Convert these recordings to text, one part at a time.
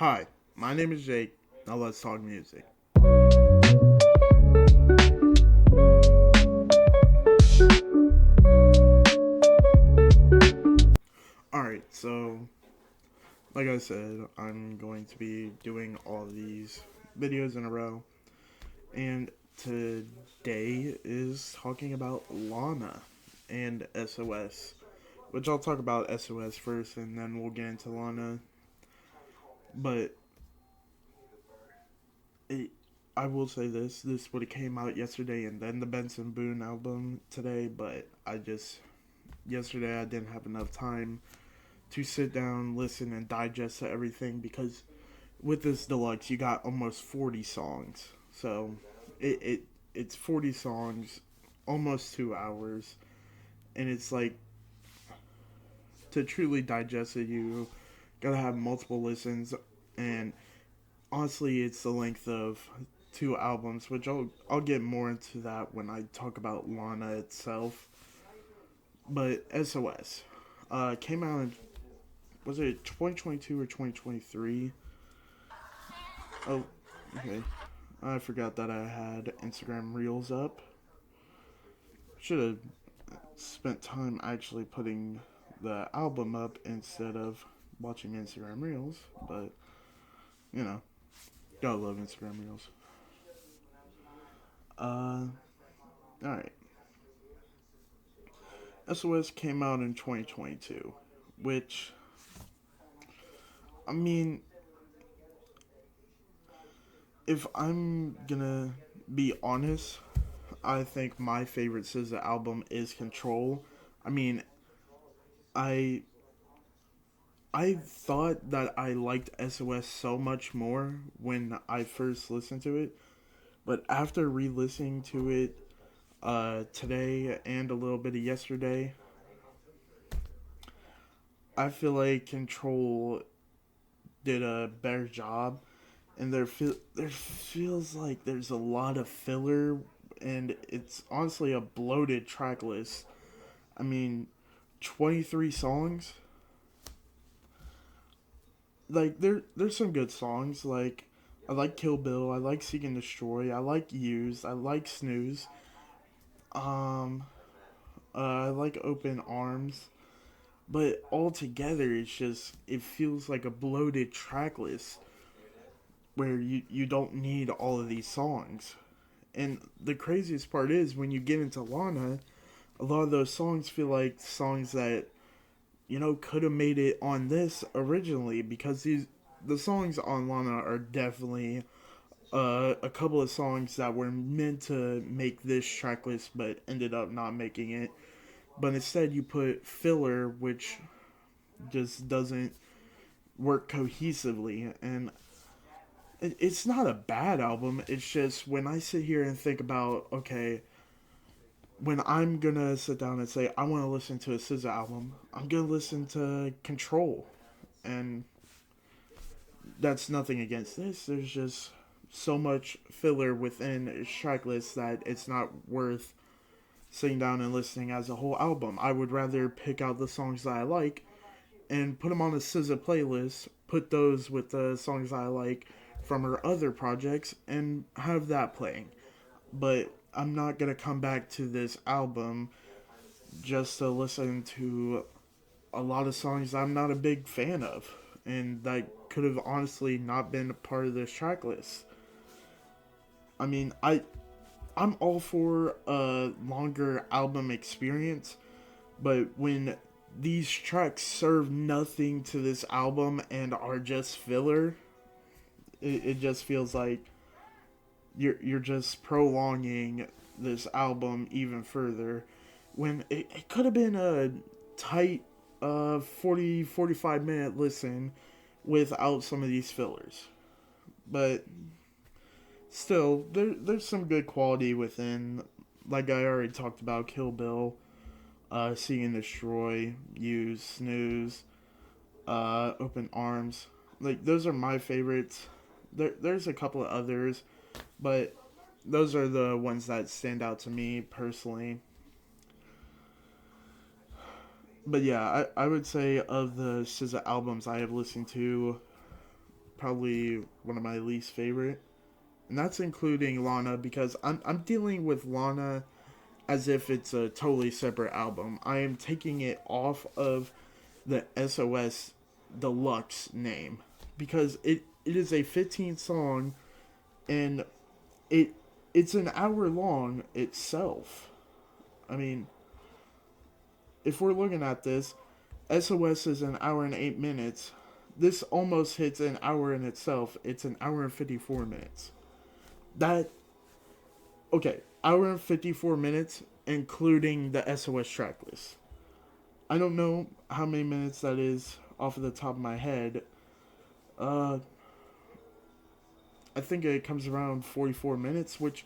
Hi, my name is Jake. Now let's talk music. Alright, so like I said, I'm going to be doing all these videos in a row. And today is talking about Lana and SOS. Which I'll talk about SOS first and then we'll get into Lana. But it, I will say this would have came out yesterday and then the Benson Boone album today, but yesterday I didn't have enough time to sit down, listen, and digest to everything because with this deluxe, you got almost 40 songs. So it, it it's 40 songs, almost 2 hours, and it's like to truly digest it, you gotta have multiple listens, and honestly, it's the length of two albums, which I'll get more into that when I talk about Lana itself. But SOS came out in, was it 2022 or 2023? Oh, okay. I forgot that I had Instagram Reels up. Should have spent time actually putting the album up instead of watching Instagram Reels, but you know, gotta love Instagram Reels. Alright. SOS came out in 2022, which, I mean, if I'm gonna be honest, I think my favorite SZA album is Control. I mean, I I thought that I liked SOS so much more when I first listened to it, but after re-listening to it today and a little bit of yesterday, I feel like Control did a better job, and there feels like there's a lot of filler, and it's honestly a bloated track list. I mean, 23 songs. Like there's some good songs. Like I like Kill Bill. I like Seek and Destroy. I like Used. I like Snooze. Um, I like Open Arms. But altogether, it feels like a bloated track list where you don't need all of these songs. And the craziest part is when you get into Lana, a lot of those songs feel like songs that could have made it on this originally because the songs on Lana are definitely a couple of songs that were meant to make this track list but ended up not making it. But instead, you put filler, which just doesn't work cohesively. And it's not a bad album. It's just when I sit here and think about, okay, when I'm gonna sit down and say I want to listen to a SZA album, I'm gonna listen to Control, and that's nothing against this. There's just so much filler within a track list that it's not worth sitting down and listening as a whole album. I would rather pick out the songs that I like and put them on a SZA playlist, put those with the songs I like from her other projects, and have that playing. But I'm not gonna come back to this album just to listen to a lot of songs I'm not a big fan of, and that could have honestly not been a part of this track list. I mean, I'm all for a longer album experience, but when these tracks serve nothing to this album and are just filler, it just feels like you're just prolonging this album even further when it could have been a tight 40-45 minute listen without some of these fillers. But still, there's some good quality within, like I already talked about, Kill Bill, See and Destroy, Use, Snooze, Open Arms. Like, those are my favorites. There's a couple of others, but those are the ones that stand out to me personally. But yeah, I would say of the SZA albums I have listened to, probably one of my least favorite. And that's including Lana because I'm dealing with Lana as if it's a totally separate album. I am taking it off of the SOS Deluxe name because it is a 15 song and it it's an hour long itself. I mean, if we're looking at this, SOS is an hour and 8 minutes. This almost hits an hour in itself. It's an hour and 54 minutes. That okay, hour and 54 minutes including the SOS track list. I don't know how many minutes that is off of the top of my head. Uh, I think it comes around 44 minutes, which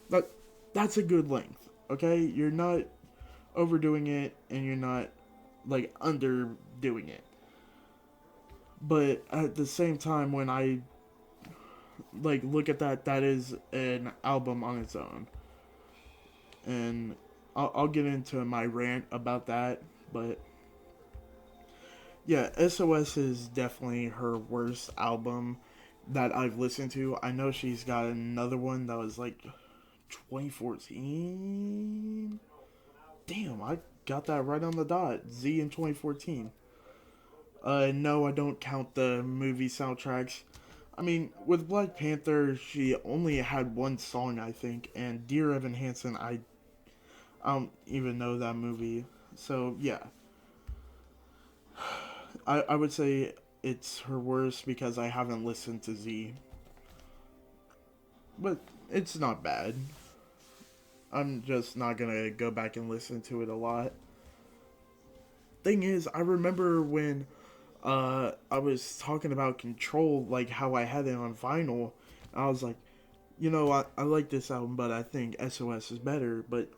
that that's a good length. Okay, you're not overdoing it and you're not like underdoing it. But at the same time, when I like look at that, that is an album on its own, and I'll get into my rant about that. But yeah, SOS is definitely her worst album that I've listened to. I know she's got another one that was like 2014. Damn, I got that right on the dot. Z in 2014. No, I don't count the movie soundtracks. I mean, with Black Panther, she only had one song, I think, and Dear Evan Hansen, I don't even know that movie. So, yeah. I would say it's her worst because I haven't listened to Z. But it's not bad. I'm just not gonna go back and listen to it a lot. Thing is, I remember when I was talking about Control, like how I had it on vinyl. I was like, I like this album, but I think SOS is better. But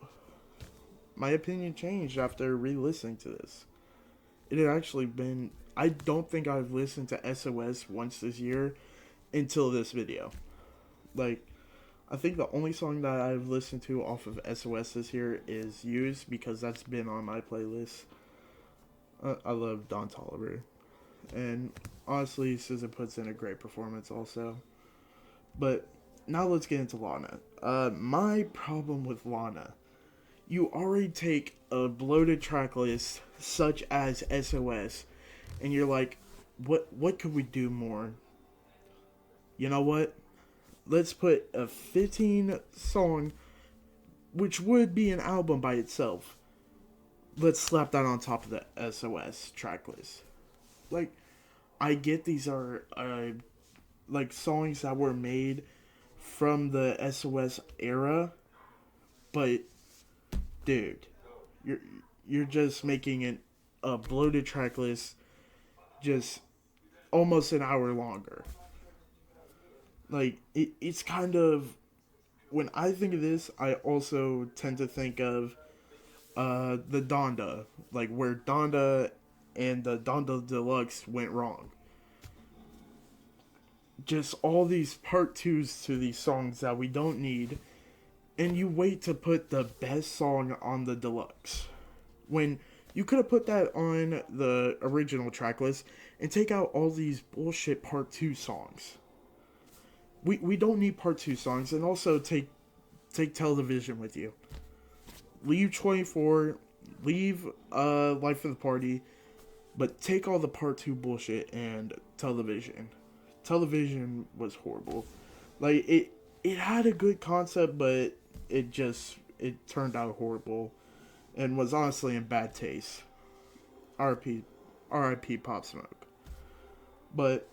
my opinion changed after re-listening to this. It had actually been. I don't think I've listened to SOS once this year until this video. Like, I think the only song that I've listened to off of SOS this year is Used because that's been on my playlist. I love Don Toliver. And honestly, SZA puts in a great performance also. But now let's get into Lana. My problem with Lana. You already take a bloated track list such as SOS and you're like, what could we do more? You know what? Let's put a 15 song, which would be an album by itself. Let's slap that on top of the SOS track list. Like, I get these are like songs that were made from the SOS era, but dude, you're just making it a bloated track list just almost an hour longer. Like it's kind of when I think of this, I also tend to think of the Donda, like where Donda and the Donda Deluxe went wrong. Just all these part twos to these songs that we don't need, and you wait to put the best song on the deluxe when you could have put that on the original track list and take out all these bullshit part two songs. We don't need part two songs, and also take Television with you. Leave 24, leave Life of the Party, but take all the part two bullshit and Television. Television was horrible. Like it had a good concept, but it turned out horrible and was honestly in bad taste. R.I.P. Pop Smoke. But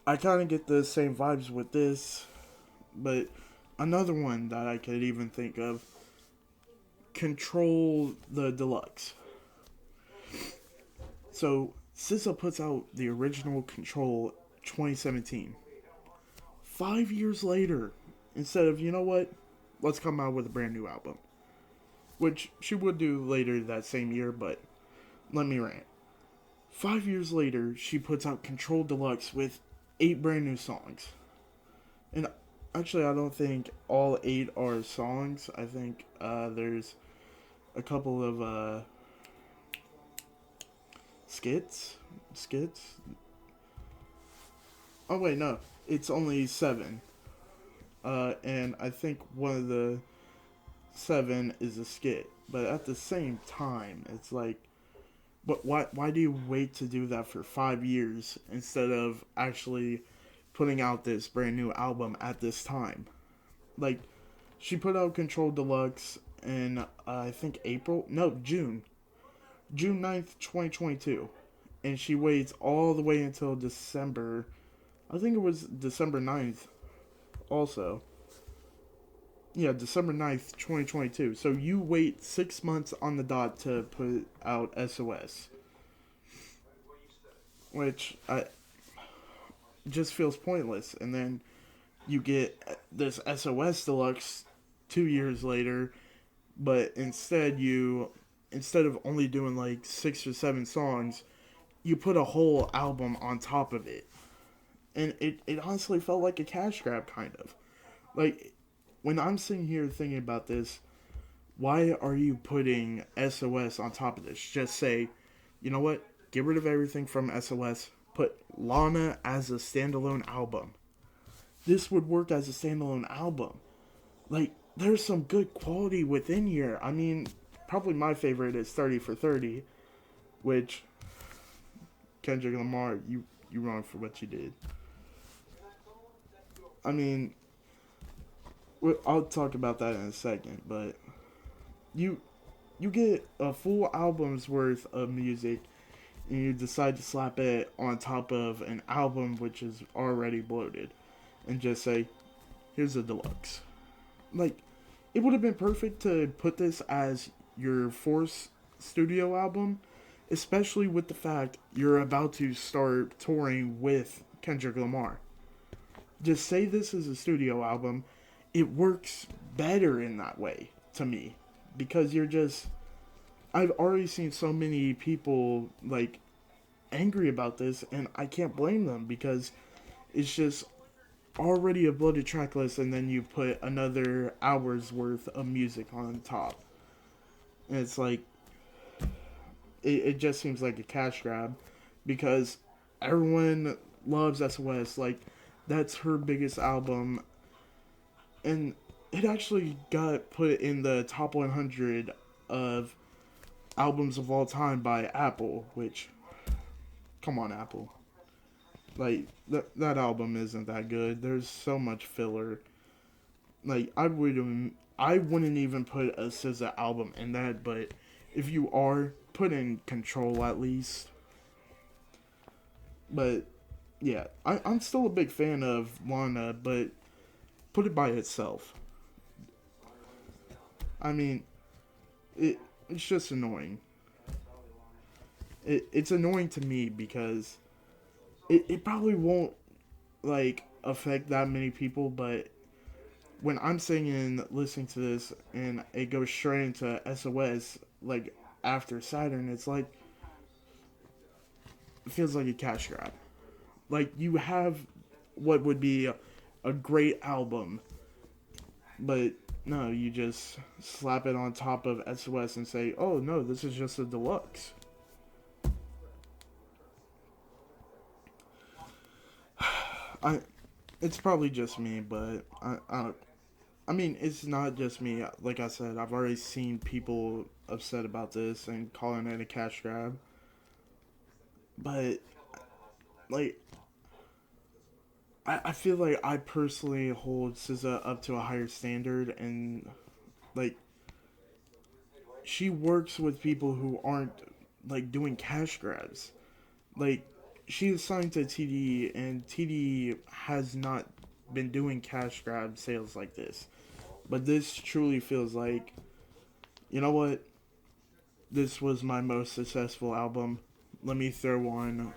I kind of get the same vibes with this, but another one that I could even think of, Control the Deluxe. So SZA puts out the original Control 2017. 5 years later, instead of, you know what, let's come out with a brand new album. Which she would do later that same year, but let me rant. 5 years later, she puts out Control Deluxe with 8 brand new songs. And actually, I don't think all 8 are songs. I think there's a couple of skits. Oh wait, no, it's only seven. And I think one of the seven is a skit. But at the same time, it's like, but why do you wait to do that for 5 years instead of actually putting out this brand new album at this time? Like, she put out Control Deluxe in I think April, no, June 9th, 2022, and she waits all the way until December. I think it was December 9th. Also, yeah, December 9th, 2022. So you wait 6 months on the dot to put out SOS, which I just feels pointless. And then you get this SOS Deluxe 2 years later, but instead of only doing like 6 or 7 songs, you put a whole album on top of it. And it honestly felt like a cash grab, kind of. Like, when I'm sitting here thinking about this, why are you putting SOS on top of this? Just say, you know what? Get rid of everything from SOS. Put Lana as a standalone album. This would work as a standalone album. Like, there's some good quality within here. I mean, probably my favorite is 30 for 30, which Kendrick Lamar, you wrong for what you did. I mean, I'll talk about that in a second, but you you get a full album's worth of music and you decide to slap it on top of an album which is already bloated and just say, here's a deluxe. Like, it would have been perfect to put this as your fourth studio album, especially with the fact you're about to start touring with Kendrick Lamar. Just say this is a studio album. It works better in that way to me because you're just. I've already seen so many people like angry about this, and I can't blame them because it's just already a bloated track list, and then you put another hour's worth of music on top. And it's like, it just seems like a cash grab because everyone loves SOS. Like, that's her biggest album, and it actually got put in the top 100 of albums of all time by Apple, which, come on, Apple. Like, that album isn't that good. There's so much filler. Like, I wouldn't even put a SZA album in that, but if you are, put in Control at least. But yeah, I'm still a big fan of Lana, but put it by itself. I mean, it's just annoying. It's annoying to me because it probably won't like affect that many people, but when I'm sitting and listening to this and it goes straight into SOS, like after Saturn, it's like, it feels like a cash grab. Like, you have what would be a great album, but no, you just slap it on top of SOS and say, oh no, this is just a deluxe. I, it's probably just me, but I mean, it's not just me. Like I said, I've already seen people upset about this and calling it a cash grab. But like, I feel like I personally hold SZA up to a higher standard, and like, she works with people who aren't like doing cash grabs. Like, she is signed to TD, and TD has not been doing cash grab sales like this. But this truly feels like, you know what? This was my most successful album. Let me throw on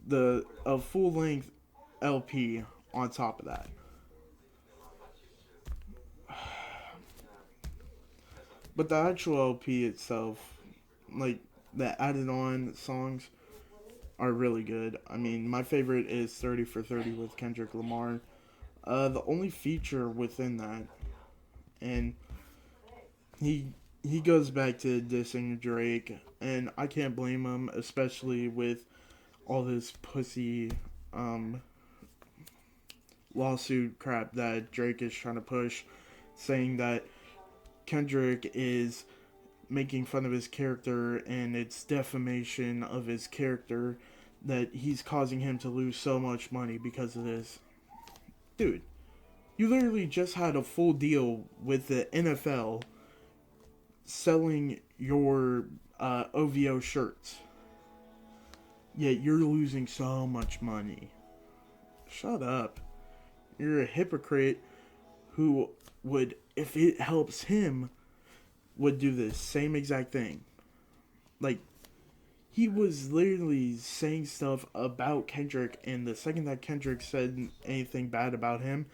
the a full length LP on top of that. But the actual LP itself, like the added on songs, are really good. I mean, my favorite is 30 for 30 with Kendrick Lamar. The only feature within that, and he he goes back to dissing Drake, and I can't blame him, especially with all this pussy um, lawsuit crap that Drake is trying to push, saying that Kendrick is making fun of his character and it's defamation of his character, that he's causing him to lose so much money because of this. Dude, you literally just had a full deal with the NFL selling your OVO shirts, yet you're losing so much money. Shut up. You're a hypocrite who would, if it helps him, would do the same exact thing. Like, he was literally saying stuff about Kendrick, and the second that Kendrick said anything bad about him,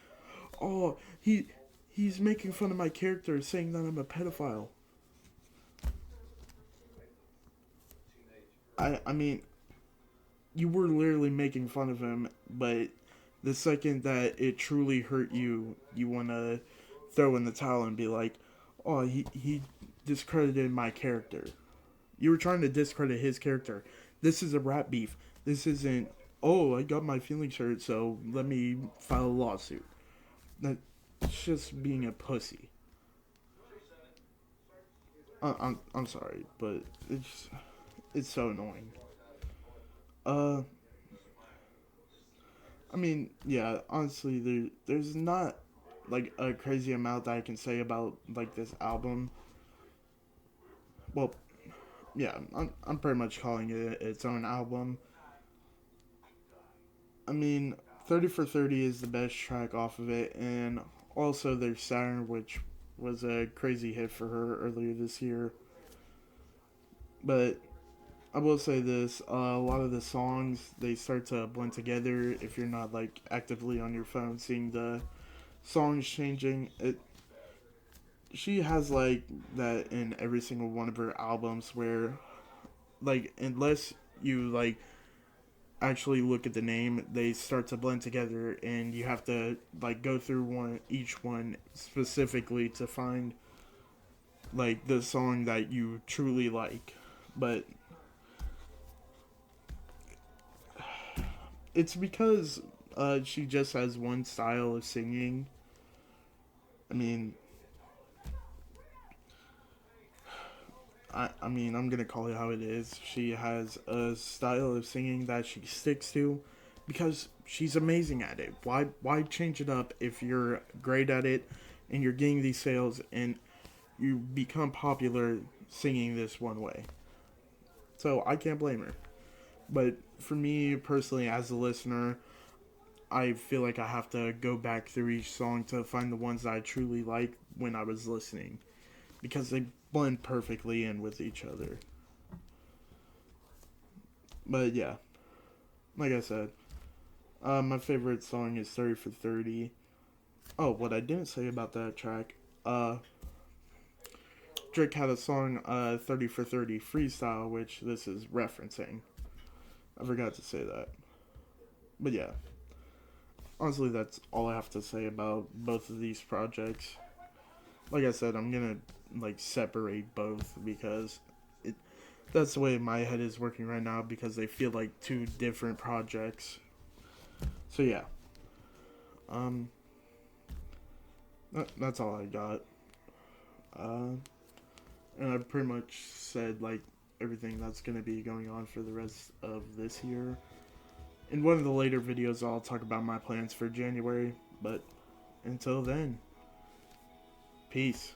oh, he's making fun of my character, saying that I'm a pedophile. I mean, you were literally making fun of him, but the second that it truly hurt you, you want to throw in the towel and be like, oh, he discredited my character. You were trying to discredit his character. This is a rap beef. This isn't, oh, I got my feelings hurt, so let me file a lawsuit. That's just being a pussy. I'm sorry, but it's so annoying. Uh, I mean, yeah, honestly, there's not like a crazy amount that I can say about like this album. Well, yeah, I'm pretty much calling it its own album. I mean, 30 for 30 is the best track off of it, and also there's Saturn, which was a crazy hit for her earlier this year. But I will say this: a lot of the songs they start to blend together if you're not like actively on your phone seeing the songs changing. She has like that in every single one of her albums, where like unless you like actually look at the name, they start to blend together, and you have to like go through each one specifically to find like the song that you truly like. But it's because she just has one style of singing. I mean, I mean, I'm gonna call it how it is. She has a style of singing that she sticks to, because she's amazing at it. Why change it up if you're great at it, and you're getting these sales, and you become popular singing this one way? So I can't blame her. But for me personally, as a listener, I feel like I have to go back through each song to find the ones that I truly like when I was listening, because they blend perfectly in with each other. But yeah, like I said, my favorite song is 30 for 30. Oh, what I didn't say about that track, Drake had a song, 30 for 30 freestyle, which this is referencing. I forgot to say that. But yeah, honestly, that's all I have to say about both of these projects. Like I said, I'm gonna like separate both because it that's the way my head is working right now, because they feel like two different projects. So yeah, um, that's all I got. Uh, and I pretty much said like everything that's gonna be going on for the rest of this year. In one of the later videos, I'll talk about my plans for January. But until then, peace.